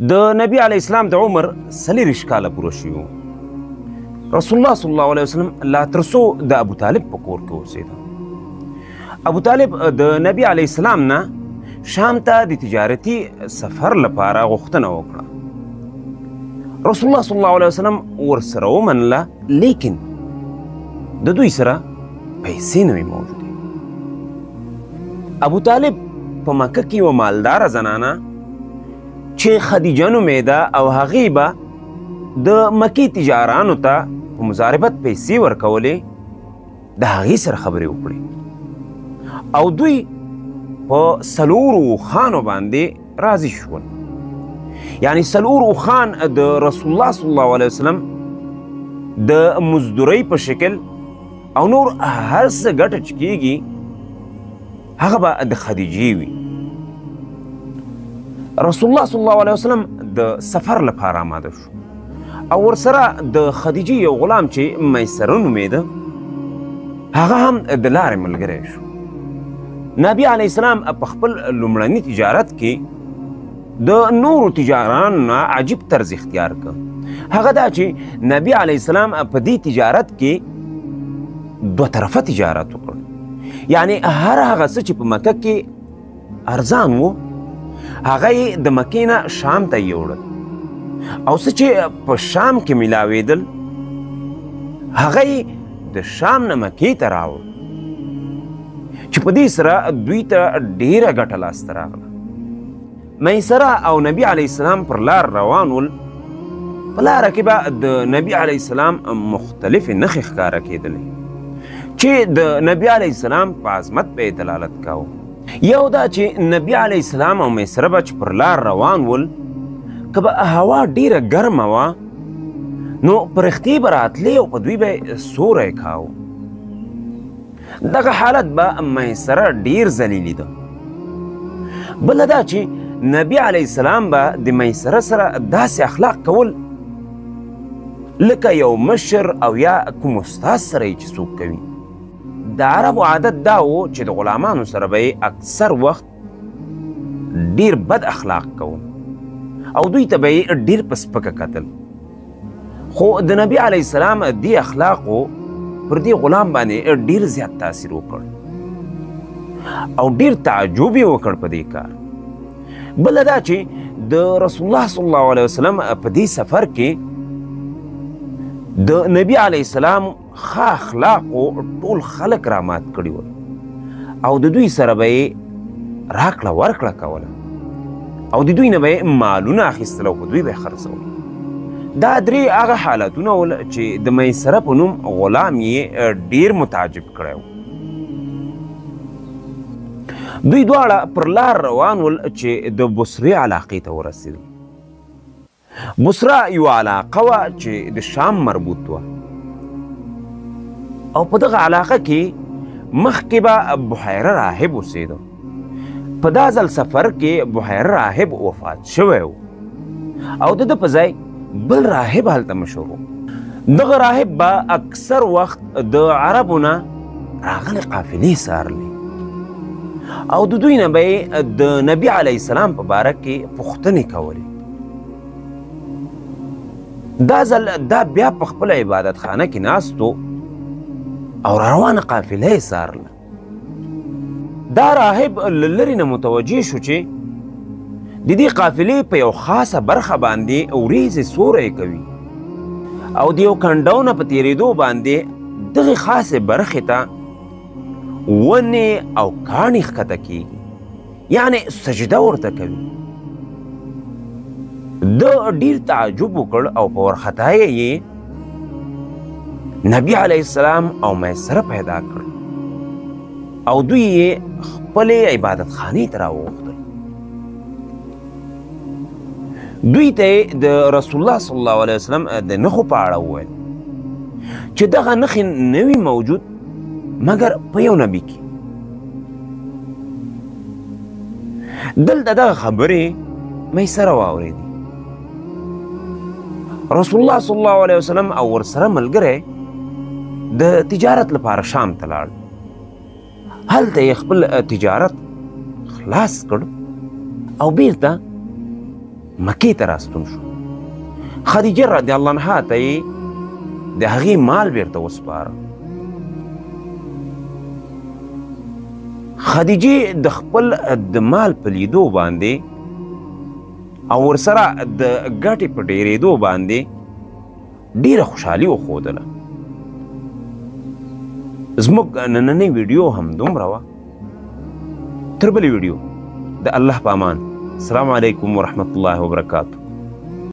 د نبی علیه السلام د عمر 40 کاله پوره شوي وو. رسول الله صلی الله علیه وسلم لا تر څو د ابو طالب په کور کې اوسېده. ابو طالب د نبی علیه السلام نه شام ته د تجارتي سفر لپاره غوښتنه وکړه. رسول الله صلی الله علیه وسلم ورسره ومنله، لیکن د دوی سره پیسې نه وې موجودې. ابو طالب په مکه کې یوه مالداره زنانه چې خدیجه نومېده او هغې به د مکې تجارانو ته په مضاربت پیسې ورکولې، د هغې سره خبرې وکړې او دوی په 4 اوښانو باندې راضي شول. یعنې 4 اوښان د رسول الله صلی الله علیه وسلم د مزدورۍ په شکل او نور هر څه ګټه چې کېږي هغه به د خدیجې وي. رسول الله صلی الله علیه وسلم د سفر لپاره آماده شو او ورسره د خدیجې یو غلام چې میسره نومېده هغه هم د لارې ملګری شو. نبي علیه السلام په خپل لومړني تجارت کې د نورو تجارانو نه عجیب طرز اختیار کړ. هغه دا چې نبي علیه السلام په دې تجارت کې 2 طرفه تجارت وکړ. یعنی هر هغه څه چې په مکه کې ارزان و هغه یې د مکې نه شام ته یوړل او څه چې په شام کې میلاوېدل هغه یې د شام نه مکې ته راوړل چې په دې سره دوی ته ډېره ګټه لاسته راغله. میسره او نبي علیه السلام پر لار روان ول. په لاره کې به د نبي علیه السلام مختلفې نښې ښکاره کېدلې چې د نبی علیه السلام په عظمت به یې دلالت کاوه. یو دا چې نبی علیه السلام او میسره به چې پر لار روان ول، که به هوا ډیره ګرمه وه نو پرښتې به راتلې او په دوی به یې سوری کاوه. دغه حالت به میسره ډیر ذلیل لیده. بله دا چې نبی علیه السلام به د میسره سره داسې اخلاق کول لکه یو مشر او یا کوم استاد سره یې چې څوک کوي. د عربو عادت دا و چې د غلامانو سره به یې اکثر وخت ډیر بد اخلاق کول او دوی ته به یې ډیر په سپکه کتل. خو د نبي علیه السلام دې اخلاقو پر دې غلام باندې ډیر زیات تاثیر وکړ او ډیر تعجب یې وکړ په دې کار. بله دا چې د رسول الله صلی الله علیه وسلم په دې سفر کې د نبی علیه السلام ښه اخلاقو ټول خلک رامات کړي ول او د دوی سره به یې راکړه ورکړه کوله او د دوی نه به یې مالونه اخیستل او په دوی به یې خرڅول. دا 3 هغه حالتونه ول چې د میسره په نوم غلام یې ډیر متعجب کړی و. دوی دواړه پر لار روان ول چې د بصرې علاقې ته ورسېدل. بصره یو علاقه وه چې د شام مربوط وه او په دغه علاقه کې مخکې به بحیره راهب اوسېده. په دا ځل سفر کې بحیره راهب وفات شوی و او د ده په ځای بل راهب هلته مشهور و. دغه راهب به اکثر وخت د عربو نه راغلې قافلې څارلې او د دوی نه به یې د نبي علیه السلام په باره کې پوښتنې کولې. دا ځل دا بیا په خپله عبادت خانه کې ناست و او روانه قافله یې څارله. دا راهب له لرې نه متوجه شو چې د دې قافلې په یو خاصه برخه باندې وریځې سوری کوي او د یو کنډو نه په تېرېدو باندې دغې خاصې برخې ته ونې او کاڼي ښکته کېږي، یعنې سجده ورته کوي. ده ډیر تعجب وکړ او په ورختای یې نبی علیه السلام او میسره پیدا کړ او دوی یې خپلې عبادت خانې ته راوغوښتل. دوی ته یې د رسول الله صلی الله علیه وسلم د نښو په اړه وویل چې دغه نښې نه وي موجود مګر په یو نبي کې. دلته دغه خبرې میسره واورېدې. رسول الله صلی الله علیه وسلم او ورسره ملګری د تجارت لپاره شام ته لاړ. هلته یې خپل تجارت خلاص کړ او بیرته مکې ته راستون شو. خدیجه رضی الله عنها ته یې د هغې مال بیرته وسپاره. خدیجې د خپل د مال په لیدو باندې او ورسره د ګټې په ډېرېدو باندې ډېره خوشحالي وښودله. زموږ نننۍ ویډیو هم دومره وه. تر بلې ویډیو د الله په امان. السلام علیکم ورحمة الله وبرکاته.